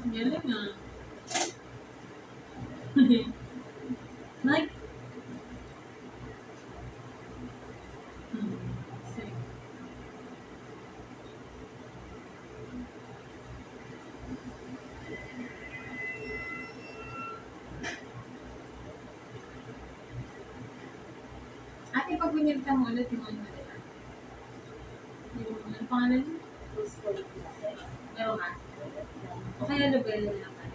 Galing ah. Like, sige. Ate, pag binilta mo ulit yung ano nila. Yung ano pangalan mo? Meron ka? O kaya Lubelo lang ka.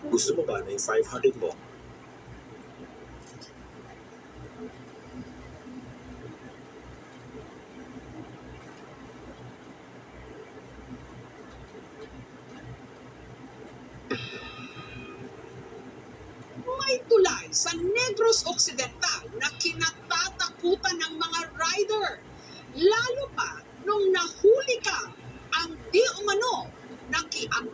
Gusto mo ba na yung 500 mo? May tulay sa Negros Occidental na kinatatakutan ng mga rider. Lalo pa nung nahuli ka ang di umano nakiang.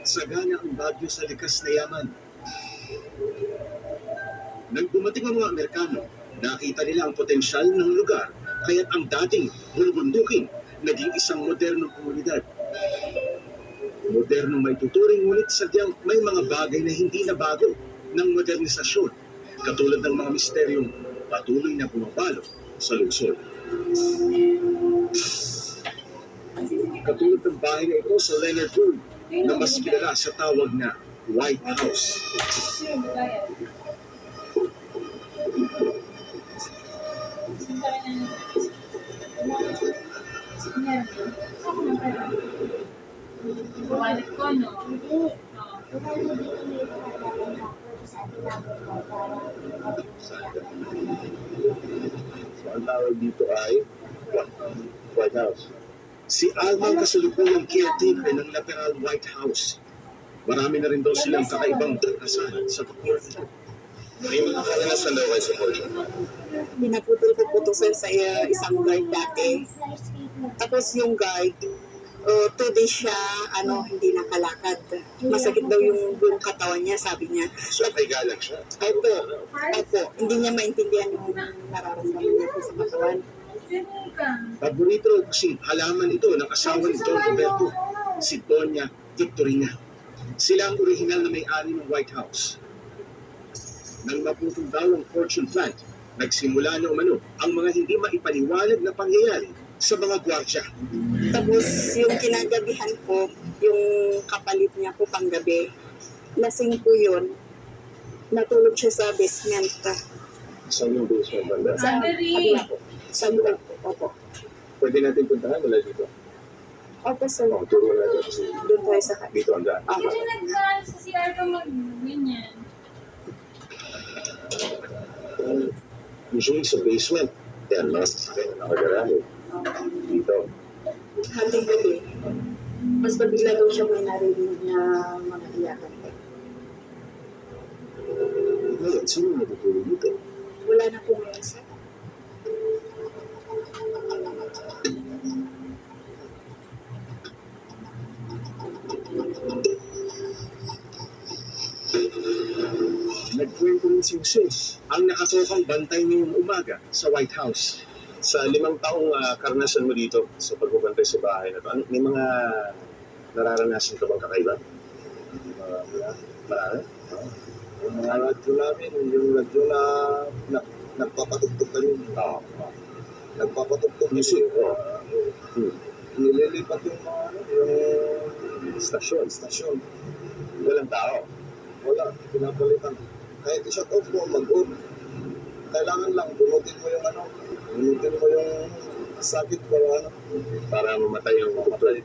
Sagana ang Baguio sa likas na yaman. Nang dumating ang mga Amerikano, nakita nila ang potensyal ng lugar, kaya't ang dating bulubundukin naging isang modernong komunidad. Modernong may tuturing, ngunit sadyang may mga bagay na hindi nabago ng modernisasyon, katulad ng mga misteryong patuloy na bumabalo sa lungsod. Katulad ng bahay na ito sa Leonard Road, na mas kilala sa tawag na White House. Wallet ko, no? So, ang tawag dito ay White House. Si Alma ang kasalukuyang caretaker ng lateral White House. Marami na rin daw silang kakaibang karanasan sa tukor nito. May mga karanasan daw kayo sa Portland. Pinaputol ko po to sir sa isang guide dati. Tapos yung guide, 2 days siya, hindi nakalakad. Masakit daw yung buong katawan niya, sabi niya. So, may galang siya. Opo, hindi niya maintindihan yung nararamdaman niya po sa katawan. Paborito kasing halaman ito ng asawa ni Don Roberto, si Doña Victorina. Sila ang orihinal na may-ari ng White House. Nang maputol daw ang fortune plant, nagsimula na umano ang mga hindi maipaliwanag na pangyayari sa mga gwardya. Tapos yung kinagabihan po, yung kapalit niya po panggabi, lasing po yun. Natulog siya sa basement. Saan yung basement banda? Sa kabila po. Sa loob po. Opo. Pwede natin puntahan mula dito. Opo, sir. Turo natin kasi Doon tayo sa dito ang daan. Hindi siya nag-gaan sa CR ko mag-ganyan. Usually sa basement, yan, mga sasakyan na nakagarami. Dito. Hating gabi. Mas pabigla daw siya may narinig na mga iyakan. Ngayon, sino natutulog dito? Wala na pong mesa. Nagkwento rin si Jose, ang nakatokang bantay ngayong umaga sa White House. Sa 5 taong karanasan mo dito sa pagbabantay sa bahay na to, may mga nararanasan ka bang kakaiba? Marami? Yung mga radyo namin, yung radyo na nagpapatugtog kami. Nagpapatugtog Music, oh. Nililipat yung mga yung Stasyon. Walang tao. Wala, pinapalitan. Kahit i-shut off mo, mag-on. Kailangan lang, bunutin mo yung sakit Para mamatay ang mga flight.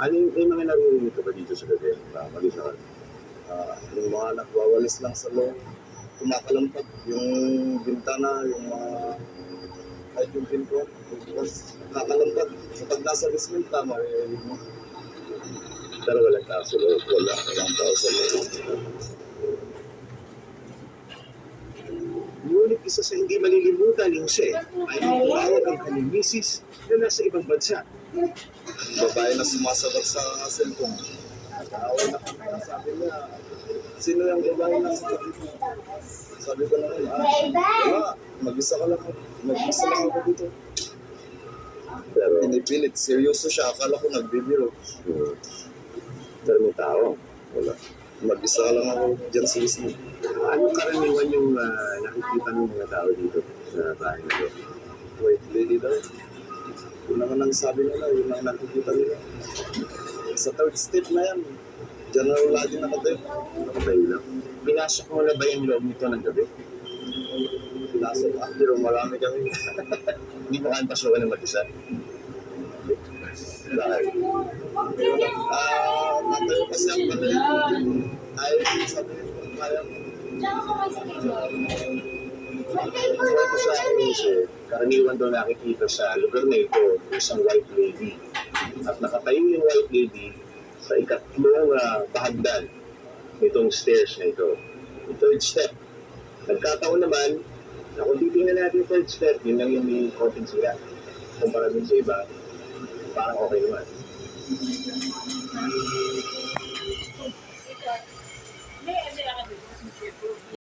Ano yung mga naririnig ka ba dito sa gabi? Malisakan. Yung mga nagwawalis lang sa loob, kumakalampat yung bintana, yung mga kahit yung pinto, kakalampat. So pag nasa basement ka, maririnig mo. Pero walang tao sa loob. Walang tao sa loob. Ngunit isa sa hindi malilimutan ni Jose ay ang tumawag ang kanyang misis na nasa ibang bansa. Babae na sumasabat sa cellphone. Nag-aaway na kami. Sabi niya, sino yung babae na sumasabat mo? Sabi ko naman, wala. Mag-isa lang ako dito. Pero, Pinipilit, seryoso siya. Akala ko nagbibiro. pero may tao. Wala. Mag-isa lang ako dyan sa isip. Ano karaniwan yung nakikita ng mga tao dito sa bahay na to? Wait, lady daw. Yun naman ang sabi nila, yun ang nakikita nila. Sa third step na yan, dyan na lagi nakatayo. Nakatayo lang. Pinasok mo na ba yung loob nito ng gabi? Pinasok pero marami kami. Hindi mo kayang pasukan ng mag-isa? Dahil, natayo kasi ang pala. Ayaw yung sabihin ko, kaya mo. Kwento sa akin kasi, karaniwan daw nakikita sa lugar na ito, isang white lady. At nakatayo yung white lady sa ikatlong bahagdan nitong stairs na ito. Yung third step. Nagkataon naman, na kung titingnan natin yung third step, yun lang yung may konting siya. Kumpara dun sa iba, parang okay naman.